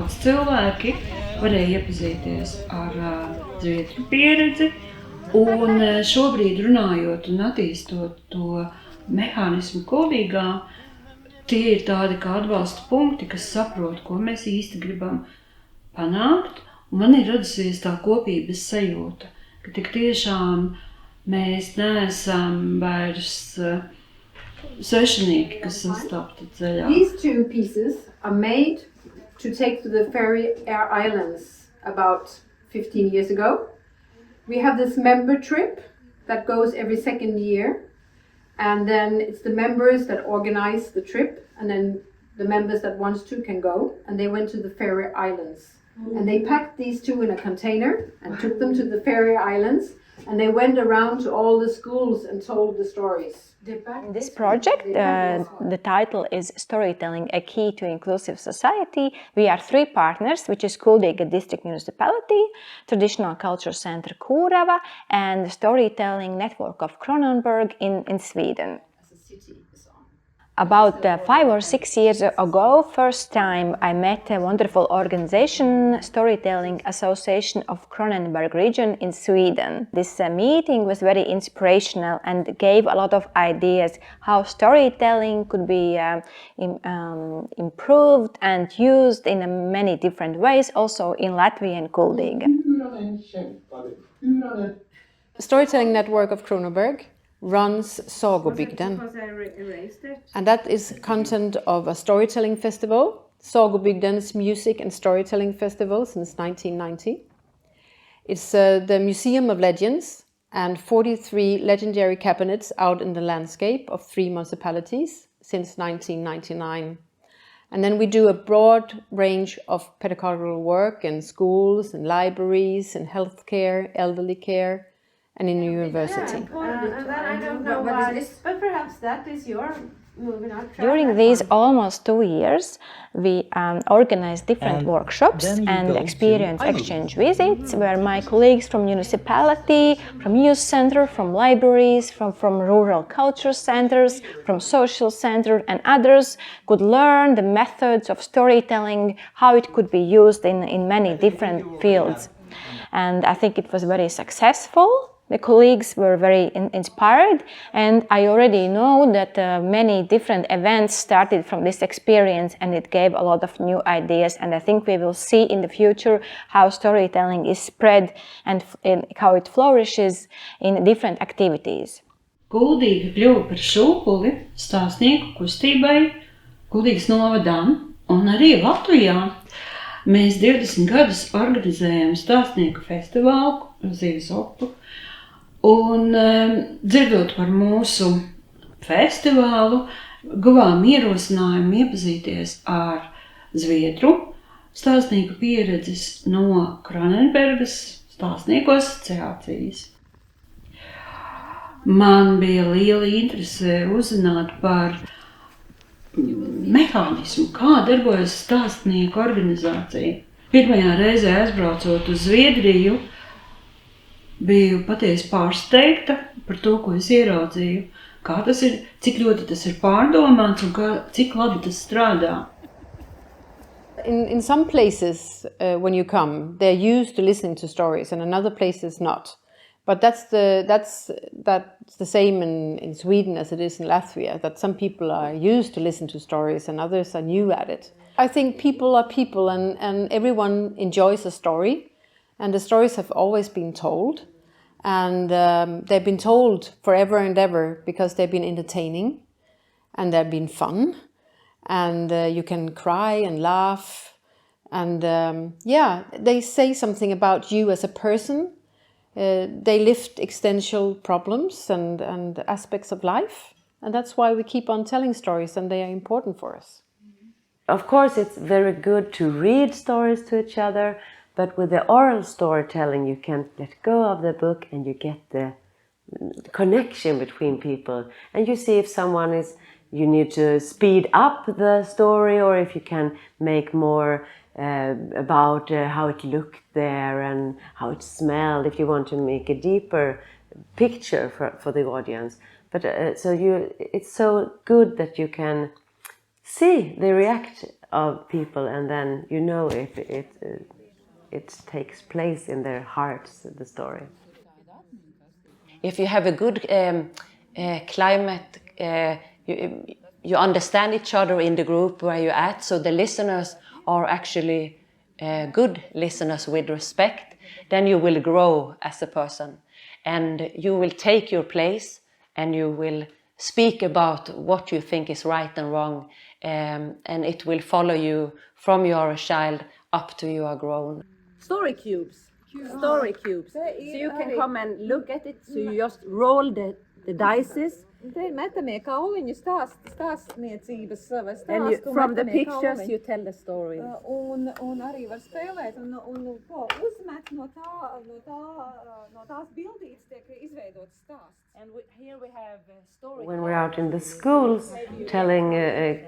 daudz cilvēki varēja iepazīties ar Zviedru pieredzi, un šobrīd runājot un attīstot to mehānismu Kuldīgā, tie ir tādi kā atbalsta punkti, kas saprot, ko mēs īsti gribam panākt, un man ir radusies tā kopības sajūta, ka tik tiešām mēs neesam vairs svešinieki, kas sastapta ceļā. These two pieces are made to take to the Faroe Islands about 15 years ago. We have this member trip that goes every second year, and then it's the members that organize the trip, and then the members that wants to can go, and they went to the Faroe Islands. And they packed these two in a container and took them to the Faroe Islands, and they went around to all the schools and told the stories. In this project, the title is Storytelling, a Key to Inclusive Society. We are three partners, which is Kuldīgas District Municipality, Traditional Culture Center Kūrava, and the Storytelling Network of Kronenberg in Sweden. About 5 or 6 years ago, first time I met a wonderful organization, Storytelling Association of Kronenberg region in Sweden. This meeting was very inspirational and gave a lot of ideas how storytelling could be improved and used in many different ways, also in Latvian Kuldīga. Storytelling Network of Kronenberg runs Sagobygden, and that is content of a storytelling festival, Sagobygden's Music and Storytelling Festival since 1990. It's the Museum of Legends and 43 legendary cabinets out in the landscape of 3 municipalities since 1999. And then we do a broad range of pedagogical work in schools, in libraries, in healthcare, elderly care, and in university. I don't know what is this, but perhaps that is your moving on. During these almost 2 years, we organized different workshops and experience exchange visits where my colleagues from municipality, from youth center, from libraries, from rural culture centers, from social center and others could learn the methods of storytelling, how it could be used in many different fields. And I think it was very successful. The colleagues were very inspired, and I already know that many different events started from this experience, and it gave a lot of new ideas. And I think we will see in the future how storytelling is spread and how it flourishes in different activities. Kuldīga kļuva par šūpuli stāstnieku kustībai Kuldīgas novadām, un arī Latvijā mēs 20 gadus organizējam stāstnieku festivālu Zīves upju. Un dzirdot par mūsu festivālu, guvām ierosinājumu iepazīties ar Zviedru stāstnieku pieredzes no Kronenbergas stāstnieku asociācijas. Man bija liela interese uzzināt par mehānismu, kā darbojas stāstnieku organizācija. Pirmajā reizē aizbraucot uz Zviedriju, biju patiesi pārsteigta par to, ko es ieraudzīju, kā tas ir, cik ļoti tas ir pārdomāts un cik labi tas strādā. In some places, when you come, they're used to listening to stories, and in other places not. But that's the same in Sweden as it is in Latvia, that some people are used to listen to stories and others are new at it. I think people are people, and everyone enjoys a story. And the stories have always been told, and they've been told forever and ever because they've been entertaining and they've been fun, and you can cry and laugh, and they say something about you as a person. They lift existential problems and aspects of life, and that's why we keep on telling stories, and they are important for us. Of course, it's very good to read stories to each other, but with the oral storytelling, you can let go of the book and you get the connection between people. And you see if you need to speed up the story, or if you can make more about how it looked there and how it smelled, if you want to make a deeper picture for the audience. But it's so good that you can see the reaction of people, and then you know if it takes place in their hearts, the story. If you have a good climate, you understand each other in the group where you're at, so the listeners are actually good listeners with respect, then you will grow as a person, and you will take your place, and you will speak about what you think is right and wrong, and it will follow you from you are a child up to you are grown. Story cubes. Story cubes. So you can come and look at it. So you just roll the dices. Te ir metamie kauliņi stāstniecības vai And stāstu from the metamie pictures kauliņi. you tell the story. Un arī var spēlēt un ko uzmet no tās bildītes tiek izveidots stāsts. And here we have story. When we're out in the schools telling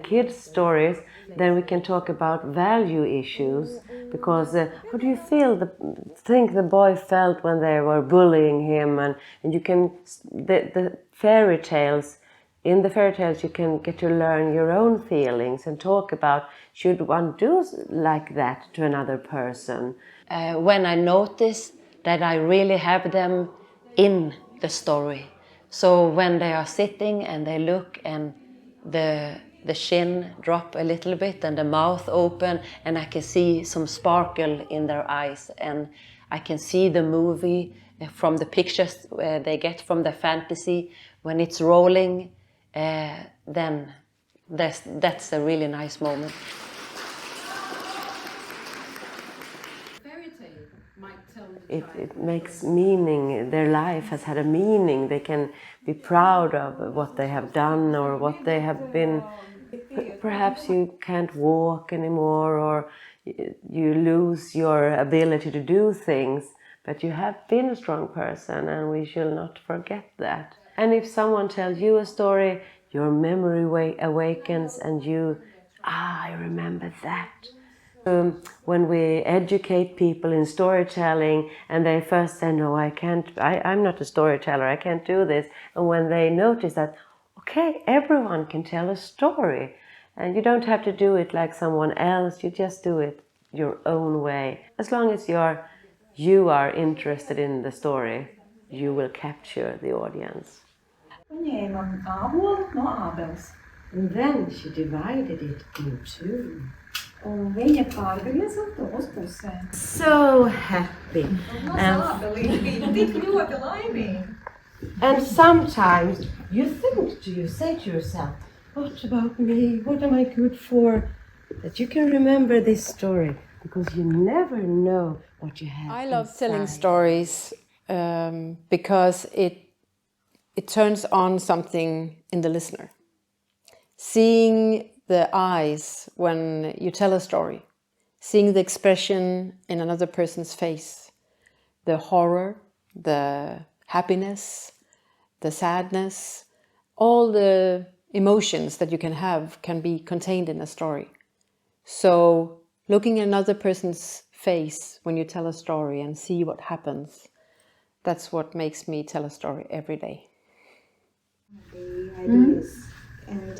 kids stories, then we can talk about value issues, because what do you think the boy felt when they were bullying him, and you can the fairy tales. In the fairy tales, you can get to learn your own feelings and talk about, should one do like that to another person? When I notice that I really have them in the story. So when they are sitting and they look and the chin drop a little bit and the mouth open, and I can see some sparkle in their eyes, and I can see the movie from the pictures they get from the fantasy. When it's rolling, then that's a really nice moment. It makes meaning. Their life has had a meaning. They can be proud of what they have done or what they have been. Perhaps you can't walk anymore, or you lose your ability to do things, but you have been a strong person, and we shall not forget that. And if someone tells you a story, your memory awakens, and I remember that. When we educate people in storytelling, and they first say, no, I can't, I'm not a storyteller, I can't do this. And when they notice that, okay, everyone can tell a story, and you don't have to do it like someone else, you just do it your own way. As long as you are interested in the story, you will capture the audience. Paņēmam ābolu no ābeles. And then she divided it in two. Un viņa pārgrieza to uz pusēm. So happy. Ābelīte bija tik ļoti laimīga. And sometimes you say to yourself, what about me? What am I good for? That you can remember this story, because you never know what you have. I love inside. telling stories because it turns on something in the listener. Seeing the eyes when you tell a story, seeing the expression in another person's face, the horror, the happiness, the sadness, all the emotions that you can have can be contained in a story. So looking at another person's face when you tell a story and see what happens, that's what makes me tell a story every day. The ideas and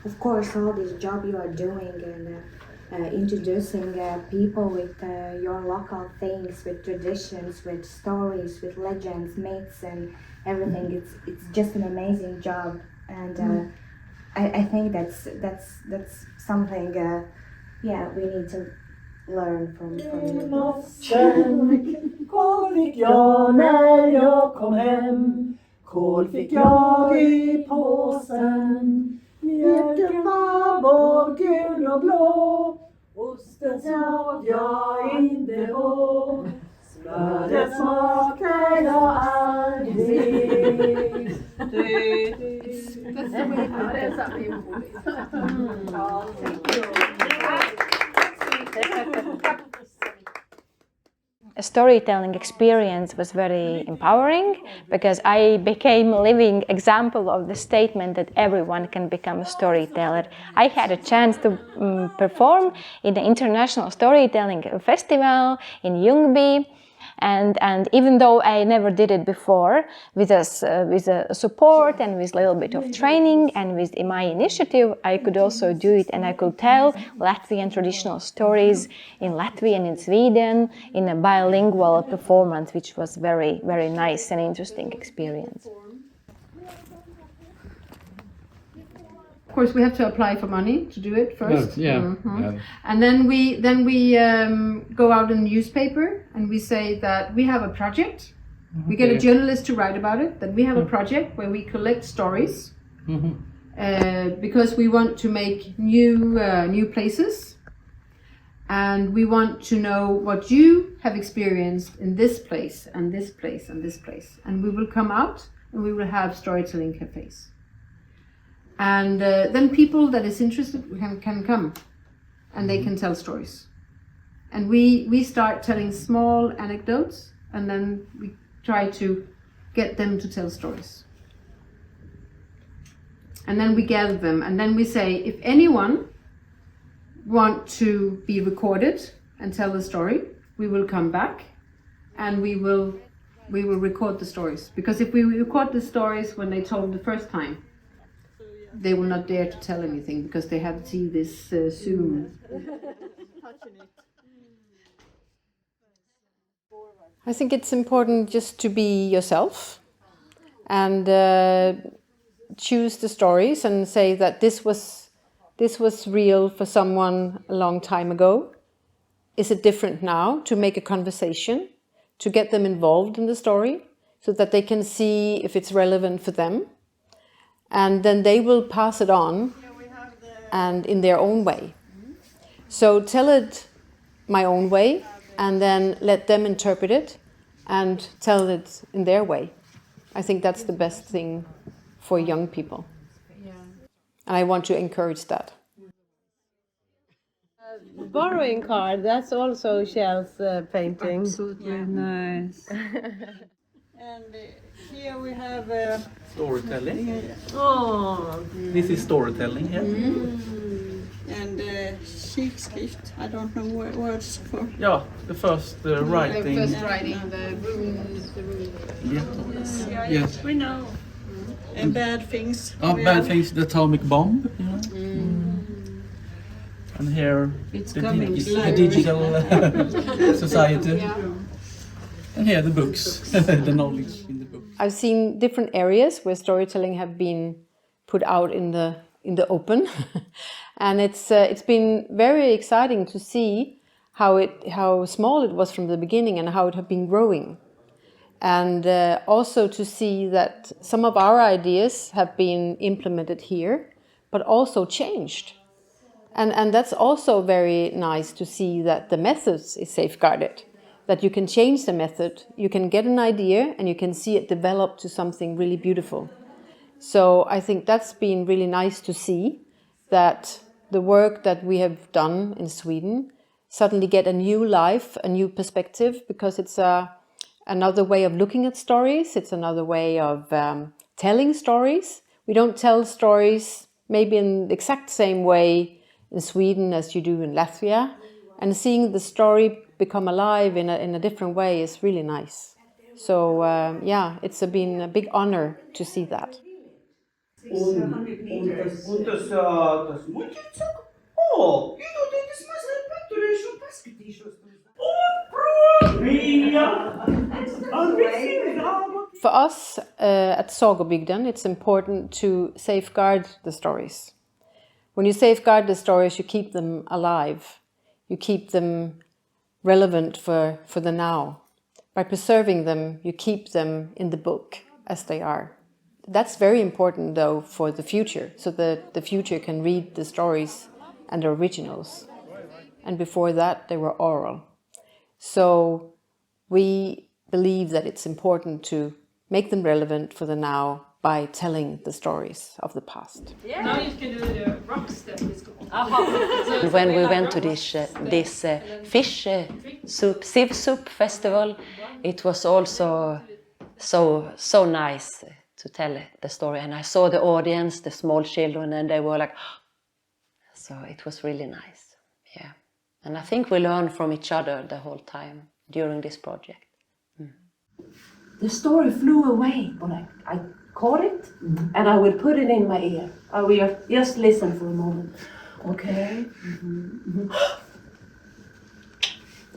of course all this job you are doing and introducing people with your local things, with traditions, with stories, with legends, myths and everything. It's just an amazing job, and I think that's something we need to learn from you. Kål fick jag när jag kom hem. Kål fick jag i påsen. Mjölken var både gul och blå. Osten såg jag inte på. Smöret smakade jag aldrig. A storytelling experience was very empowering because I became a living example of the statement that everyone can become a storyteller. I had a chance to perform in the International Storytelling Festival in Ljungby, And even though I never did it before, with a support and with a little bit of training and with my initiative, I could also do it, and I could tell Latvian traditional stories in Latvia and in Sweden in a bilingual performance, which was very, very nice and interesting experience. Of course, we have to apply for money to do it first. Yeah. Mm-hmm. Yeah. And then we go out in the newspaper and we say that we have a project. We get a journalist to write about it. That we have a project where we collect stories because we want to make new places, and we want to know what you have experienced in this place and this place and this place. And we will come out and we will have storytelling cafes. And then people that is interested can come and they can tell stories. And we start telling small anecdotes, and then we try to get them to tell stories. And then we gather them, and then we say, if anyone want to be recorded and tell the story, we will come back and we will record the stories. Because if we record the stories when they told the first time, they will not dare to tell anything because they have to see this Zoom. I think it's important just to be yourself and choose the stories and say that this was real for someone a long time ago. Is it different now? To make a conversation, to get them involved in the story so that they can see if it's relevant for them. And then they will pass it on and in their own way. So tell it my own way and then let them interpret it and tell it in their way. I think that's the best thing for young people. And I want to encourage that. Borrowing card, that's also Kjell's painting. Absolutely nice. And here we have Storytelling. oh, This is storytelling here. and kikskrift. I don't know what words for. Yeah, the first writing. The first writing, the runes. Yeah. Yes. We know. And bad things. Oh, We bad have- things, the atomic bomb. You know? And here, It's the, coming the slowly. digital society. And here the books, the knowledge in the books. I've seen different areas where storytelling have been put out in the open, and it's been very exciting to see how small it was from the beginning and how it had been growing, and also to see that some of our ideas have been implemented here, but also changed, and that's also very nice to see that the methods is safeguarded. That you can change the method, you can get an idea and you can see it develop to something really beautiful. So I think that's been really nice to see that the work that we have done in Sweden suddenly get a new life, a new perspective, because it's another way of looking at stories, it's another way of telling stories. We don't tell stories maybe in the exact same way in Sweden as you do in Latvia, and seeing the story become alive in a different way is really nice. So yeah, it's been a big honor to see that. For us at Sagobygden, it's important to safeguard the stories. When you safeguard the stories, you keep them alive. You keep them relevant for the now. By preserving them, you keep them in the book as they are. That's very important, though, for the future, so that the future can read the stories and the originals. And before that, they were oral. So we believe that it's important to make them relevant for the now by telling the stories of the past. Yeah. Now you can do the rock step. When we went to this fish soup, sieve soup festival, it was also so nice to tell the story. And I saw the audience, the small children, and they were like, so it was really nice. Yeah. And I think we learned from each other the whole time during this project. the story flew away, but I caught it and I will put it in my ear. I will just listen for a moment. Okay.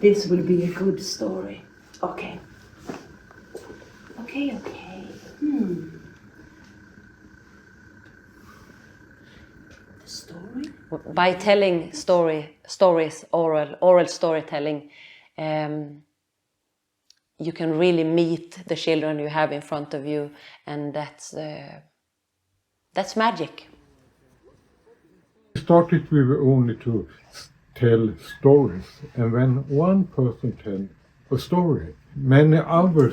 This will be a good story. Okay. Okay. The story? By telling stories, oral storytelling, you can really meet the children you have in front of you, and that's magic. We started with only to tell stories, and when one person tells a story, many other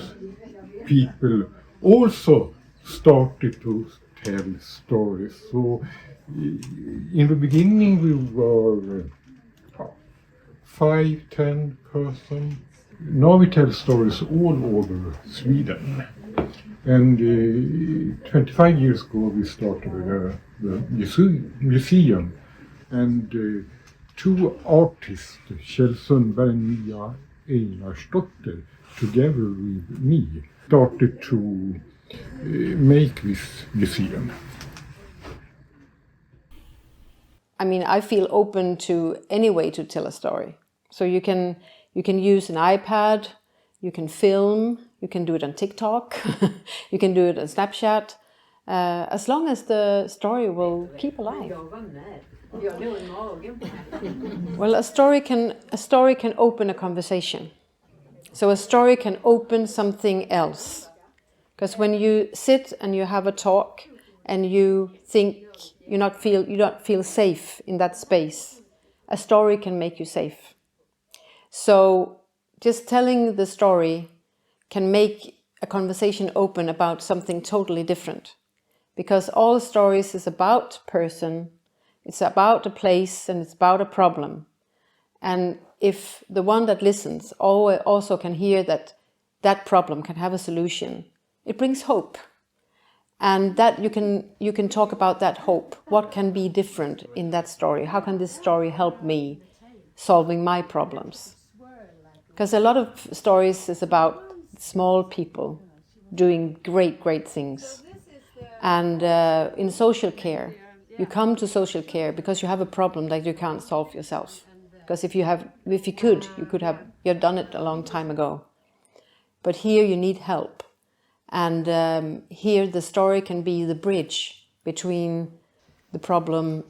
people also started to tell stories. So in the beginning we were 5-10 persons. Now we tell stories all over Sweden. And 25 years ago we started the museum. And two artists, Kjell Sundberg and Mia Einarsdotter, together with me, started to make this museum. I mean, I feel open to any way to tell a story. So you can use an iPad, you can film, you can do it on TikTok, you can do it on Snapchat, as long as the story will keep alive. Well, a story can open a conversation. So a story can open something else. Because when you sit and you have a talk and you think you don't feel safe in that space, a story can make you safe. So just telling the story can make a conversation open about something totally different. Because all stories is about person, it's about a place, and it's about a problem. And if the one that listens also can hear that that problem can have a solution, it brings hope. And that you can talk about that hope. What can be different in that story? How can this story help me solving my problems? Because a lot of stories is about small people doing great things. And in social care, you come to social care because you have a problem that you can't solve yourself. Because if you could have done it a long time ago. But here you need help. And here the story can be the bridge between the problem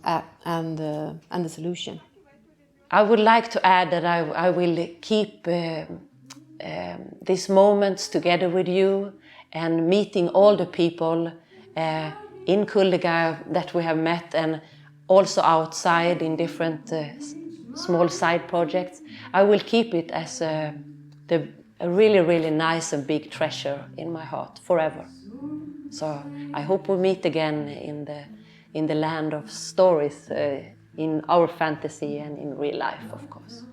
and the solution. I would like to add that I will keep these moments together with you and meeting all the people in Kuldīgas that we have met, and also outside in different small side projects. I will keep it as a really nice and big treasure in my heart forever. So I hope we meet again in the land of stories, in our fantasy and in real life, of course.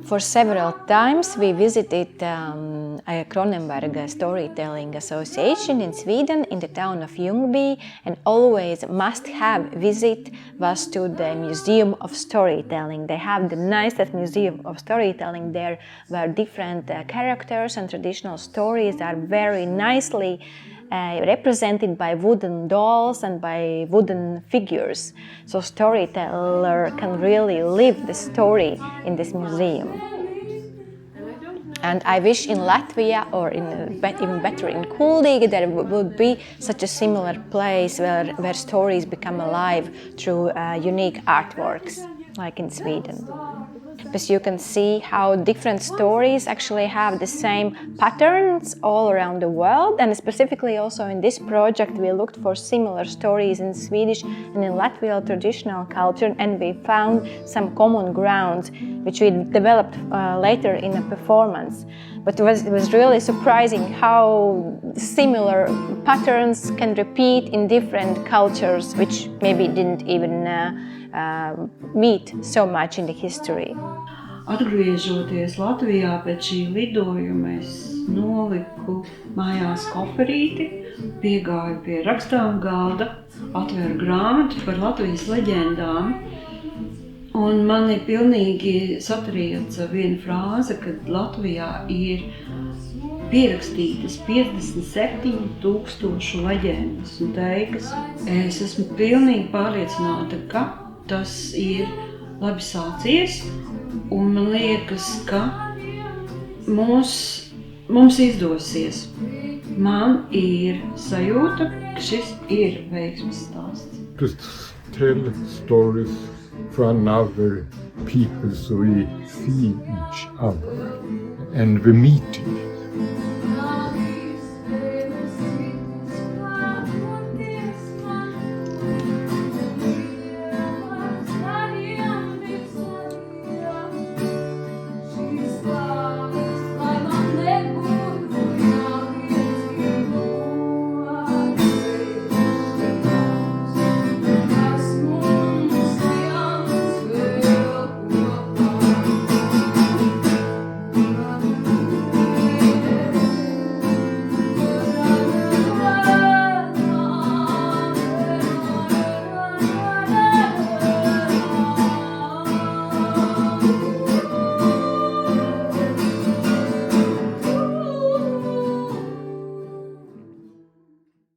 For several times we visited Kronenberg Storytelling Association in Sweden, in the town of Ljungby, and always must-have visit was to the Museum of Storytelling. They have the nicest Museum of Storytelling there, where different characters and traditional stories are very nicely represented by wooden dolls and by wooden figures. So storyteller can really live the story in this museum. And I wish in Latvia, or even better in Kuldīgas, there would be such a similar place where stories become alive through unique artworks, like in Sweden. Because you can see how different stories actually have the same patterns all around the world, and specifically also in this project we looked for similar stories in Swedish and in Latvian traditional culture, and we found some common grounds which we developed later in a performance. But it was really surprising how similar patterns can repeat in different cultures, which maybe didn't even meet so much in the history. Atgriežoties Latvijā pēc šī lidojuma, es noliku mājās koferīti, piegāju pie rakstām galda, atvēru grāmatu par Latvijas leģendām Un man ir pilnīgi satriec viena frāze, kad Latvijā ir pierakstītas 57,000 leģendas un teikas. Es esmu pilnīgi pārliecināta, ka tas ir labi sācies, un man liekas, ka mums izdosies. Man ir sajūta, ka šis ir veiksmes stāsts. Just tell stories from other people so we see each other and the meeting.